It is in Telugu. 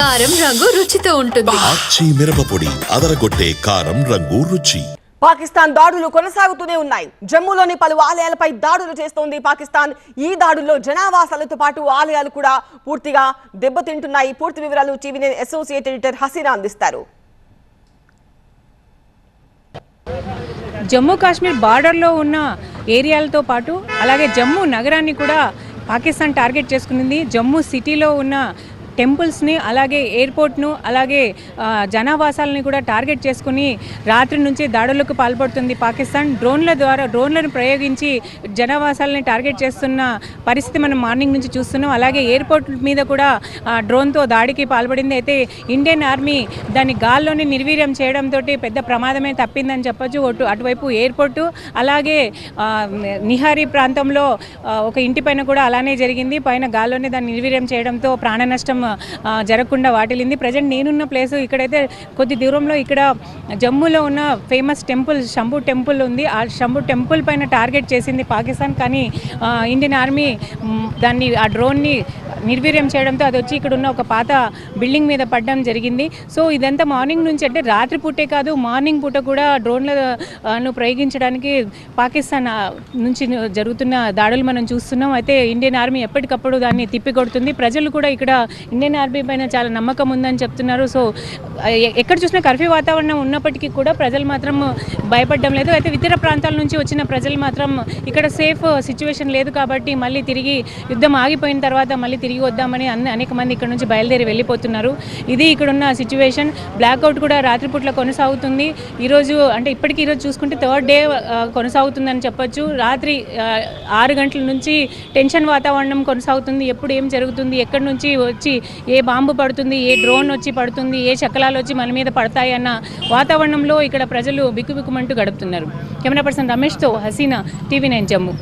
కారం రంగు రుచితో ఉంటుంది. ఆచి మిరపపొడి అదరగొట్టే కారం రంగు రుచి. పాకిస్తాన్ దాడులు కొనసాగుతూనే ఉన్నాయి. జమ్మూలోని పలు ఆలయాలపై దాడులు చేస్తోంది పాకిస్తాన్. ఈ దాడుల్లో జనావాసాలతో పాటు ఆలయాలు కూడా పూర్తిగా దెబ్బతింటున్నాయి. పూర్తి వివరాలు టీవీ అసోసియేట్ ఎడిటర్ హసీనా అందిస్తారు. జమ్మూ కాశ్మీర్ బార్డర్లో ఉన్న ఏరియాలతో పాటు అలాగే జమ్మూ నగరాన్ని కూడా పాకిస్తాన్ టార్గెట్ చేసుకునింది. జమ్మూ సిటీలో ఉన్న టెంపుల్స్ని అలాగే ఎయిర్పోర్ట్ను అలాగే జనావాసాలని కూడా టార్గెట్ చేసుకుని రాత్రి నుంచి దాడులకు పాల్పడుతుంది పాకిస్తాన్. డ్రోన్లను ప్రయోగించి జనావాసాలని టార్గెట్ చేస్తున్న పరిస్థితి మనం మార్నింగ్ నుంచి చూస్తున్నాం. అలాగే ఎయిర్పోర్ట్ మీద కూడా డ్రోన్తో దాడికి పాల్పడింది. అయితే ఇండియన్ ఆర్మీ దాన్ని గాల్లోనే నిర్వీర్యం చేయడంతో పెద్ద ప్రమాదమే తప్పిందని చెప్పొచ్చు. అటువైపు ఎయిర్పోర్టు అలాగే నిహారీ ప్రాంతంలో ఒక ఇంటి పైన కూడా అలానే జరిగింది. పైన గాల్లోనే దాన్ని నిర్వీర్యం చేయడంతో ప్రాణ నష్టం జరగకుండా వాటిల్లింది. ప్రజెంట్ నేనున్న ప్లేస్ ఇక్కడైతే కొద్ది దూరంలో ఇక్కడ జమ్మూలో ఉన్న ఫేమస్ టెంపుల్ శంభు టెంపుల్ ఉంది. ఆ శంభు టెంపుల్ పైన టార్గెట్ చేసింది పాకిస్తాన్. కానీ ఇండియన్ ఆర్మీ ఆ డ్రోన్ని నిర్వీర్యం చేయడంతో అది వచ్చి ఇక్కడ ఉన్న ఒక పాత బిల్డింగ్ మీద పడడం జరిగింది. సో ఇదంతా మార్నింగ్ నుంచి అంటే రాత్రి పూటే కాదు మార్నింగ్ పూట కూడా డ్రోన్లను ప్రయోగించడానికి పాకిస్తాన్ నుంచి జరుగుతున్న దాడులు మనం చూస్తున్నాం. అయితే ఇండియన్ ఆర్మీ ఎప్పటికప్పుడు దాన్ని తిప్పికొడుతుంది. ప్రజలు కూడా ఇక్కడ ఇండియన్ ఆర్మీ పైన చాలా నమ్మకం ఉందని చెప్తున్నారు. సో ఎక్కడ చూసినా కర్ఫ్యూ వాతావరణం ఉన్నప్పటికీ కూడా ప్రజలు మాత్రం భయపడడం లేదు. అయితే ఇతర ప్రాంతాల నుంచి వచ్చిన ప్రజలు మాత్రం ఇక్కడ సేఫ్ సిచ్యువేషన్ లేదు కాబట్టి మళ్ళీ తిరిగి యుద్ధం ఆగిపోయిన తర్వాత మళ్ళీ తిరిగి వద్దామని అనేక మంది ఇక్కడ నుంచి బయలుదేరి వెళ్ళిపోతున్నారు. ఇది ఇక్కడున్న సిచ్యువేషన్. బ్లాక్అవుట్ కూడా రాత్రిపూట్ల కొనసాగుతుంది. ఈరోజు అంటే ఇప్పటికీ ఈరోజు చూసుకుంటే థర్డ్ డే కొనసాగుతుందని చెప్పొచ్చు. రాత్రి 6 గంటల నుంచి టెన్షన్ వాతావరణం కొనసాగుతుంది. ఎప్పుడు ఏం జరుగుతుంది, ఎక్కడి నుంచి వచ్చి ఏ బాంబు పడుతుంది, ఏ డ్రోన్ వచ్చి పడుతుంది, ఏ శకలాలు వచ్చి మన మీద పడతాయి అన్న వాతావరణంలో ఇక్కడ ప్రజలు బిక్కుబిక్కుమంటూ గడుపుతున్నారు. కెమెరా పర్సన్ రమేష్తో హసీనా, TV9 జమ్మూ.